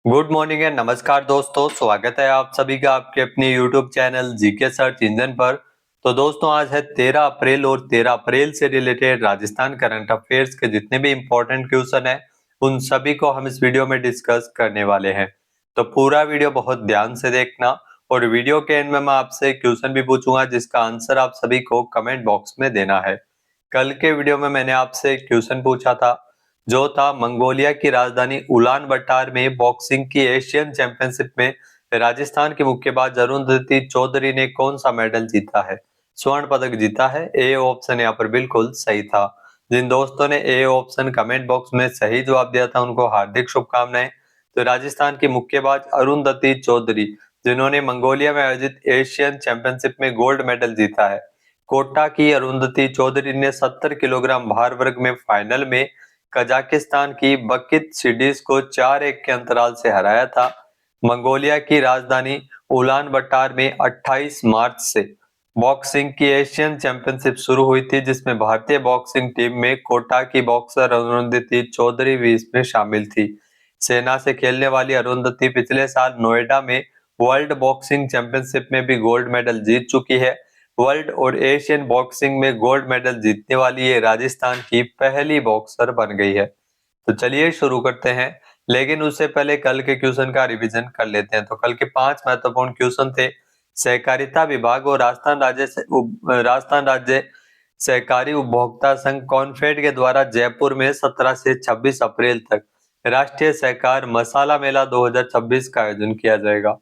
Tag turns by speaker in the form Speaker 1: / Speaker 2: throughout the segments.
Speaker 1: Good morning and नमस्कार दोस्तों। स्वागत है आप सभी का आपके अपने YouTube channel GK search engine पर। तो दोस्तों आज है 13 अप्रैल और 13 अप्रैल से रिलेटेड राजस्थान करंट अफेयर्स के जितने भी इंपॉर्टेंट क्वेश्चन है उन सभी को हम इस वीडियो में डिस्कस करने वाले हैं। तो पूरा वीडियो बहुत ध्यान से देखना और वीडियो के एंड में मैं आपसे क्वेश्चन भी पूछूंगा जिसका आंसर आप सभी को कमेंट बॉक्स में देना है। कल के वीडियो में मैंने आपसे क्वेश्चन पूछा था जो था मंगोलिया की राजधानी उलान बटार में बॉक्सिंग की एशियन चैंपियनशिप में राजस्थान के मुक्केबाज अरुंधति चौधरी ने कौन सा मेडल जीता है, स्वर्ण पदक जीता है। ए ऑप्शन यहाँ पर बिल्कुल सही था। जिन दोस्तों ने ए ऑप्शन कमेंट बॉक्स में सही जवाब दिया था उनको हार्दिक शुभकामनाएं। तो राजस्थान की मुक्केबाज अरुंधति चौधरी जिन्होंने मंगोलिया में आयोजित एशियन चैंपियनशिप में गोल्ड मेडल जीता है। कोटा की अरुंधति चौधरी ने 70 किलोग्राम भार वर्ग में फाइनल में कजाकिस्तान की बकित सिडीज को 4-1 के अंतराल से हराया था। मंगोलिया की राजधानी उलान बटार में 28 मार्च से बॉक्सिंग की एशियन चैंपियनशिप शुरू हुई थी जिसमें भारतीय बॉक्सिंग टीम में कोटा की बॉक्सर अरुंधति चौधरी भी इसमें शामिल थी। सेना से खेलने वाली अरुंधति पिछले साल नोएडा में वर्ल्ड बॉक्सिंग चैंपियनशिप में भी गोल्ड मेडल जीत चुकी है। वर्ल्ड और एशियन बॉक्सिंग में गोल्ड मेडल जीतने वाली ये राजस्थान की पहली बॉक्सर बन गई है। तो चलिए शुरू करते हैं, लेकिन उससे पहले कल के क्वेश्चन का रिवीजन कर लेते हैं। तो कल के 5 महत्वपूर्ण क्वेश्चन थे। सहकारिता विभाग और राजस्थान राज्य सहकारी उपभोक्ता संघ कॉन्फेड के द्वारा जयपुर में 17 से 26 अप्रैल तक राष्ट्रीय सहकार मसाला मेला 2026 का आयोजन किया जाएगा।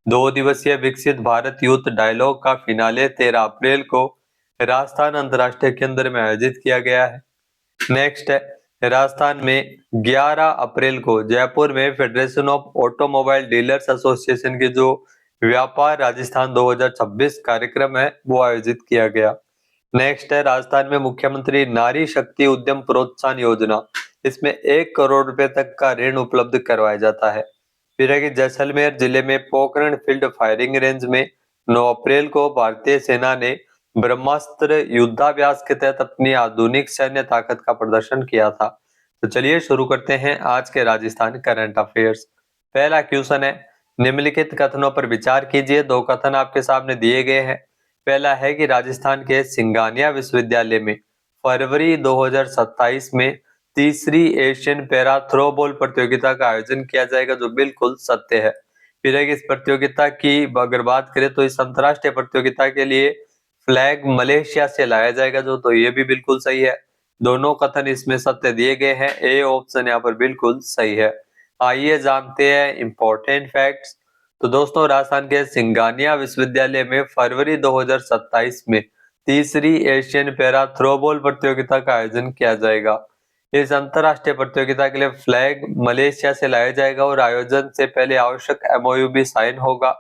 Speaker 1: 2 दिवसीय विकसित भारत यूथ डायलॉग का फिनाले 13 अप्रैल को राजस्थान अंतर्राष्ट्रीय केंद्र में आयोजित किया गया है। नेक्स्ट है, राजस्थान में 11 अप्रैल को जयपुर में federation of automobile dealers association की जो व्यापार राजस्थान 2026 कार्यक्रम है वो आयोजित किया गया। नेक्स्ट है, राजस्थान में मुख्यमंत्री नारी शक्ति उद्यम प्रोत्साहन योजना, इसमें 1 करोड़ रुपए तक का ऋण उपलब्ध करवाया जाता है। फिर है कि जैसलमेर जिले में पोखरण फील्ड फायरिंग रेंज में 9 अप्रैल को भारतीय सेना ने ब्रह्मास्त्र युद्धाभ्यास के तहत अपनी आधुनिक सैन्य ताकत का प्रदर्शन किया था। तो चलिए शुरू करते हैं आज के राजस्थान करंट अफेयर्स। पहला क्वेश्चन है, निम्नलिखित कथनों पर विचार कीजिए। 2 कथन आपके सामने दिए गए हैं। पहला है कि राजस्थान के सिंगानिया विश्वविद्यालय में फरवरी 2027 में तीसरी एशियन पैरा थ्रोबॉल प्रतियोगिता का आयोजन किया जाएगा, जो बिल्कुल सत्य है। फिर है कि इस प्रतियोगिता की अगर बात करें तो इस अंतरराष्ट्रीय प्रतियोगिता के लिए फ्लैग मलेशिया से लाया जाएगा, जो तो ये भी बिल्कुल सही है। दोनों कथन इसमें सत्य दिए गए हैं। ए ऑप्शन यहाँ पर बिल्कुल सही है। आइए जानते हैं इंपॉर्टेंट फैक्ट्स। तो दोस्तों राजस्थान के सिंगानिया विश्वविद्यालय में फरवरी 2027 में तीसरी एशियन पैरा थ्रोबॉल प्रतियोगिता का आयोजन किया जाएगा। इस अंतरराष्ट्रीय प्रतियोगिता के लिए फ्लैग मलेशिया से लाया जाएगा और आयोजन से पहले आवश्यक एमओयू भी साइन होगा।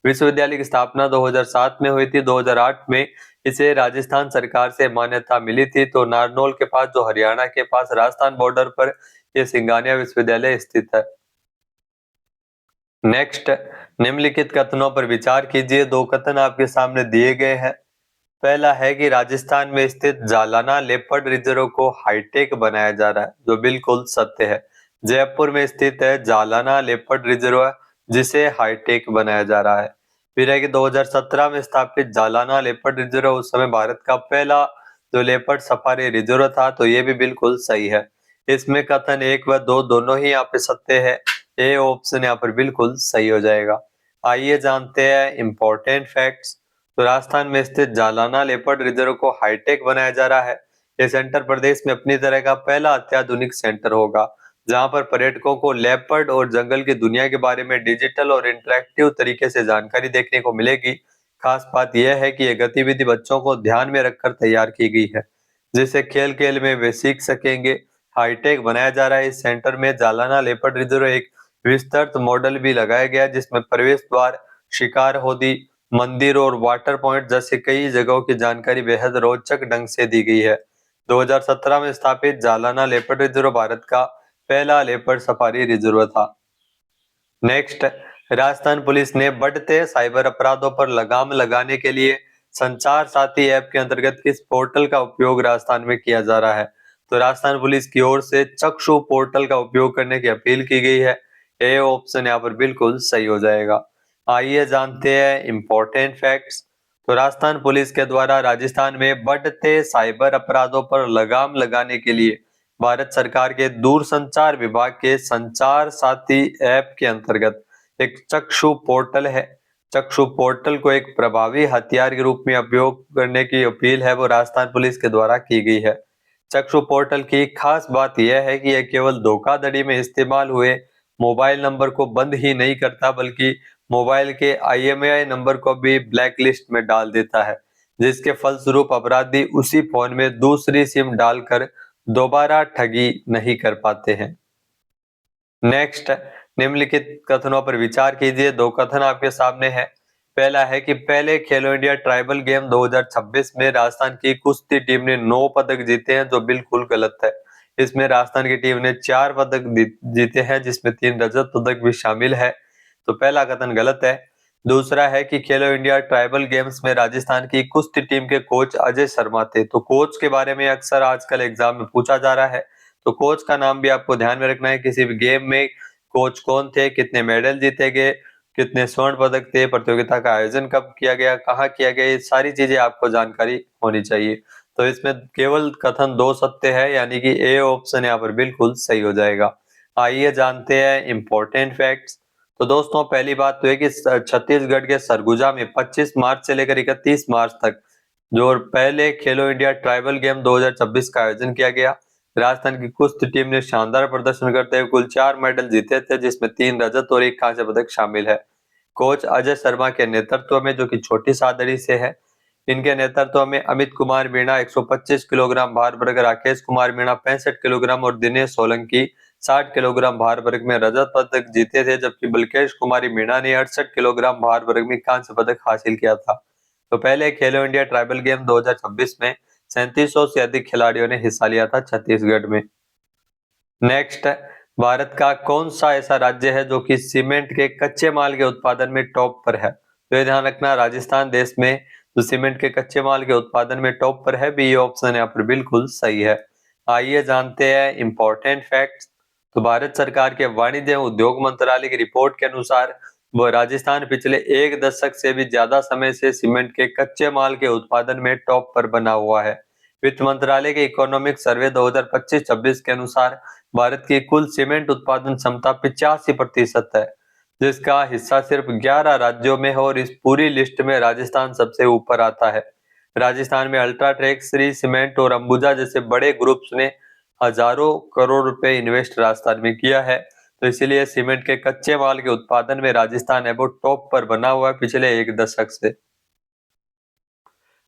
Speaker 1: विश्वविद्यालय की स्थापना 2007 में हुई थी। 2008 में इसे राजस्थान सरकार से मान्यता मिली थी। तो नारनौल के पास जो हरियाणा के पास राजस्थान बॉर्डर पर यह सिंगानिया विश्वविद्यालय स्थित है। नेक्स्ट, निम्नलिखित कथनों पर विचार कीजिए। 2 कथन आपके सामने दिए गए हैं। पहला है कि राजस्थान में स्थित जालाना लेपर्ड रिजर्व को हाईटेक बनाया जा रहा है, जो बिल्कुल सत्य है। जयपुर में स्थित है जालाना लेपर्ड रिजर्व जिसे हाईटेक बनाया जा रहा है। फिर है कि 2017 में स्थापित जालाना लेपर्ड रिजर्व उस समय भारत का पहला जो लेपर्ड सफारी रिजर्व था, तो ये भी बिल्कुल सही है। इसमें कथन 1 व 2 दोनों ही यहाँ पे सत्य है। ए ऑप्शन यहाँ पर बिल्कुल सही हो जाएगा। आइए जानते हैं इंपॉर्टेंट फैक्ट्स। तो राजस्थान में स्थित जालाना लेपर्ड रिजर्व को हाईटेक बनाया जा रहा है। यह सेंटर प्रदेश में अपनी तरह का पहला अत्याधुनिक सेंटर होगा, जहां पर पर्यटकों को लेपर्ड और जंगल की दुनिया के बारे में डिजिटल और इंटरेक्टिव तरीके से जानकारी देखने को मिलेगी। खास बात यह है कि यह गतिविधि बच्चों को ध्यान में रखकर तैयार की गई है, जिससे खेल खेल में वे सीख सकेंगे। हाईटेक बनाया जा रहा है इस सेंटर में जालाना लेपर्ड रिजर्व एक विस्तृत मॉडल भी लगाया गया है, जिसमें प्रवेश द्वार, शिकार होदी, मंदिर और वाटर पॉइंट जैसे कई जगहों की जानकारी बेहद रोचक ढंग से दी गई है। 2017 में स्थापित जालाना लेपर्ड रिजर्व भारत का पहला लेपर्ड सफारी रिजर्व था। नेक्स्ट, राजस्थान पुलिस ने बढ़ते साइबर अपराधों पर लगाम लगाने के लिए संचार साथी ऐप के अंतर्गत किस पोर्टल का उपयोग राजस्थान में किया जा रहा है। तो राजस्थान पुलिस की ओर से चक्षु पोर्टल का उपयोग करने की अपील की गई है। ए ऑप्शन यहाँ पर बिल्कुल सही हो जाएगा। आइए जानते हैं इम्पोर्टेंट फैक्ट्स। तो राजस्थान पुलिस के द्वारा राजस्थान में बढ़ते साइबर अपराधों पर लगाम लगाने के लिए भारत सरकार के दूरसंचार विभाग के संचार साथी ऐप के अंतर्गत एक चक्षु पोर्टल है। चक्षु पोर्टल को एक प्रभावी हथियार के रूप में उपयोग करने की अपील है वो राजस्थान पुलिस के द्वारा की गई है। चक्षु पोर्टल की खास बात यह है कि यह केवल धोखाधड़ी में इस्तेमाल हुए मोबाइल नंबर को बंद ही नहीं करता बल्कि मोबाइल के IMEI नंबर को भी ब्लैकलिस्ट में डाल देता है, जिसके फलस्वरूप अपराधी उसी फोन में दूसरी सिम डालकर दोबारा ठगी नहीं कर पाते हैं। नेक्स्ट, निम्नलिखित कथनों पर विचार कीजिए। दो कथन आपके सामने है। पहला है कि पहले खेलो इंडिया ट्राइबल गेम 2026 में राजस्थान की कुश्ती टीम ने 9 पदक जीते हैं, जो बिल्कुल गलत है। इसमें राजस्थान की टीम ने 4 पदक जीते हैं, जिसमें 3 रजत पदक भी शामिल है। तो पहला कथन गलत है। दूसरा है कि खेलो इंडिया ट्राइबल गेम्स में राजस्थान की कुश्ती टीम के कोच अजय शर्मा थे। तो कोच के बारे में अक्सर आजकल एग्जाम में पूछा जा रहा है, तो कोच का नाम भी आपको ध्यान में रखना है। किसी भी गेम में कोच कौन थे, कितने मेडल जीते गए, कितने स्वर्ण पदक थे, प्रतियोगिता का आयोजन कब किया गया, कहाँ किया गया, ये सारी चीजें आपको जानकारी होनी चाहिए। तो इसमें केवल कथन 2 सत्य है, यानी कि ए ऑप्शन यहाँ पर बिल्कुल सही हो जाएगा। आइए जानते हैं इम्पोर्टेंट फैक्ट्स। तो दोस्तों पहली बात तो है कि छत्तीसगढ़ के सरगुजा में 25 मार्च से लेकर 31 मार्च तक जो पहले खेलो इंडिया ट्राइबल गेम 2026 का आयोजन किया गया। राजस्थान की कुश्ती टीम ने शानदार प्रदर्शन करते हुए कुल 4 मेडल जीते थे, जिसमें 3 रजत और 1 कांस्य पदक शामिल है। कोच अजय शर्मा के नेतृत्व में, जो कि छोटी सादड़ी से है, इनके नेतृत्व में अमित कुमार मीणा 125 किलोग्राम भार वर्ग, राकेश कुमार मीणा 65 किलोग्राम और दिनेश सोलंकी 60 किलोग्राम भार वर्ग में रजत पदक जीते थे, जबकि बलकेश कुमारी मीणा ने 68 किलोग्राम भार वर्ग में कांस्य पदक हासिल किया था। तो पहले खेलो इंडिया ट्राइबल गेम 2026 में 3700 से अधिक खिलाड़ियों ने हिस्सा लिया था छत्तीसगढ़ में। नेक्स्ट, भारत का कौन सा ऐसा राज्य है जो कि सीमेंट के कच्चे माल के उत्पादन में टॉप पर है? तो ये ध्यान रखना, राजस्थान देश में जो सीमेंट के कच्चे माल के उत्पादन में टॉप पर है, बी ऑप्शन यहाँ पर बिल्कुल सही है। आइए जानते हैं इम्पोर्टेंट फैक्ट्स। तो भारत सरकार के वाणिज्य एवं उद्योग मंत्रालय की रिपोर्ट के अनुसार वो राजस्थान पिछले 1 दशक से भी ज्यादा समय से सीमेंट के कच्चे माल के उत्पादन में टॉप पर बना हुआ है। वित्त मंत्रालय के इकोनॉमिक सर्वे 2025-26 के अनुसार भारत की कुल सीमेंट उत्पादन क्षमता 85% है, जिसका हिस्सा सिर्फ 11 राज्यों में है और इस पूरी लिस्ट में राजस्थान सबसे ऊपर आता है। राजस्थान में अल्ट्राटेक, श्री सीमेंट और अंबुजा जैसे बड़े ग्रुप्स ने हजारों करोड़ रुपए इन्वेस्ट राजस्थान में किया है। तो इसीलिए सीमेंट के कच्चे माल के उत्पादन में राजस्थान है वो टॉप पर बना हुआ है पिछले 1 दशक से।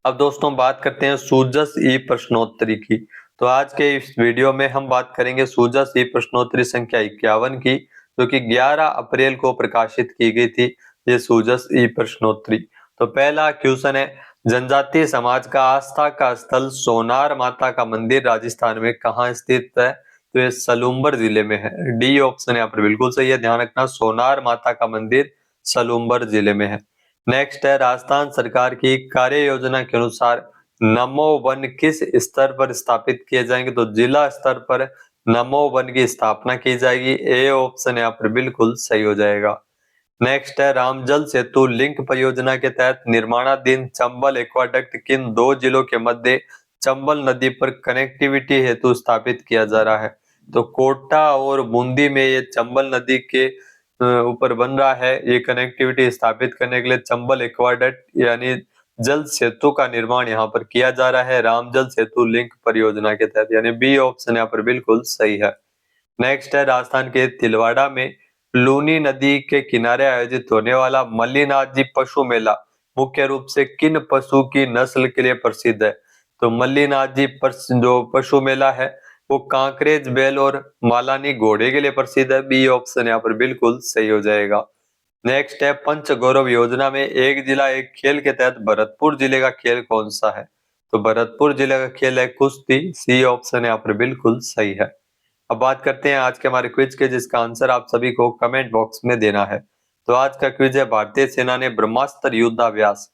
Speaker 1: अब दोस्तों बात करते हैं सूजस ई प्रश्नोत्तरी की। तो आज के इस वीडियो में हम बात करेंगे सूजस ई प्रश्नोत्तरी संख्या 51 की, जो कि 11 अप्रैल को प्रकाशित की गई थी। ये सूजस ई प्रश्नोत्तरी। तो पहला क्वेश्चन है, जनजातीय समाज का आस्था का स्थल सोनार माता का मंदिर राजस्थान में कहाँ स्थित है? तो ये सलूम्बर जिले में है। डी ऑप्शन यहाँ पर बिल्कुल सही है। ध्यान रखना, सोनार माता का मंदिर सलूम्बर जिले में है। नेक्स्ट है, राजस्थान सरकार की कार्य योजना के अनुसार नमो वन किस स्तर पर स्थापित किए जाएंगे? तो जिला स्तर पर नमो वन की स्थापना की जाएगी। ए ऑप्शन यहाँ पर बिल्कुल सही हो जाएगा। नेक्स्ट है, रामजल सेतु लिंक परियोजना के तहत निर्माणाधीन चंबल एक्वाडक्ट किन 2 जिलों के मध्य चंबल नदी पर कनेक्टिविटी हेतु स्थापित किया जा रहा है? तो कोटा और बूंदी में ये चंबल नदी के ऊपर बन रहा है। ये कनेक्टिविटी स्थापित करने के लिए चंबल एक्वाडक्ट यानी जल सेतु का निर्माण यहाँ पर किया जा रहा है, रामजल सेतु लिंक परियोजना के तहत, यानी बी ऑप्शन यहाँ पर बिल्कुल सही है। नेक्स्ट है, राजस्थान के तिलवाड़ा में लूनी नदी के किनारे आयोजित होने वाला मल्लीनाथ जी पशु मेला मुख्य रूप से किन पशु की नस्ल के लिए प्रसिद्ध है? तो मल्लीनाथ जी जो पशु मेला है वो कांकरेज बैल और मालानी घोड़े के लिए प्रसिद्ध है। बी ऑप्शन यहाँ पर बिल्कुल सही हो जाएगा। नेक्स्ट है, पंच गौरव योजना में एक जिला एक खेल के तहत भरतपुर जिले का खेल कौन सा है? तो भरतपुर जिले का खेल है कुश्ती। सी ऑप्शन यहाँ पर बिल्कुल सही है। अब बात करते हैं आज के हमारे क्विज के, जिसका आंसर आप सभी को कमेंट बॉक्स में देना है। तो आज का क्विज है, भारतीय सेना ने ब्रह्मास्त्र युद्धाभ्यास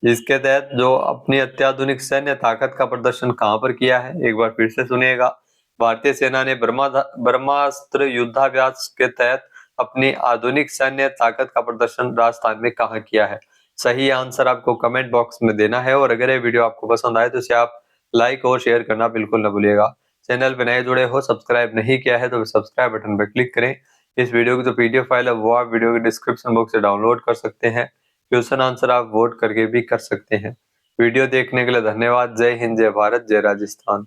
Speaker 1: इसके तहत जो अपनी अत्याधुनिक सैन्य ताकत का प्रदर्शन कहां पर किया है? एक बार फिर से सुनिएगा। भारतीय सेना ने ब्रह्मास्त्र युद्धाभ्यास के तहत अपनी आधुनिक सैन्य ताकत का प्रदर्शन राजस्थान में कहाँ किया है? सही आंसर आपको कमेंट बॉक्स में देना है और अगर ये वीडियो आपको पसंद आए तो इसे आप लाइक और शेयर करना बिल्कुल न भूलिएगा। चैनल पे नए जुड़े हो, सब्सक्राइब नहीं किया है तो सब्सक्राइब बटन पर क्लिक करें। इस वीडियो की जो पीडीएफ फाइल है वो आप वीडियो के डिस्क्रिप्शन बॉक्स से डाउनलोड कर सकते हैं। क्वेश्चन आंसर आप वोट करके भी कर सकते हैं। वीडियो देखने के लिए धन्यवाद। जय हिंद, जय भारत, जय राजस्थान।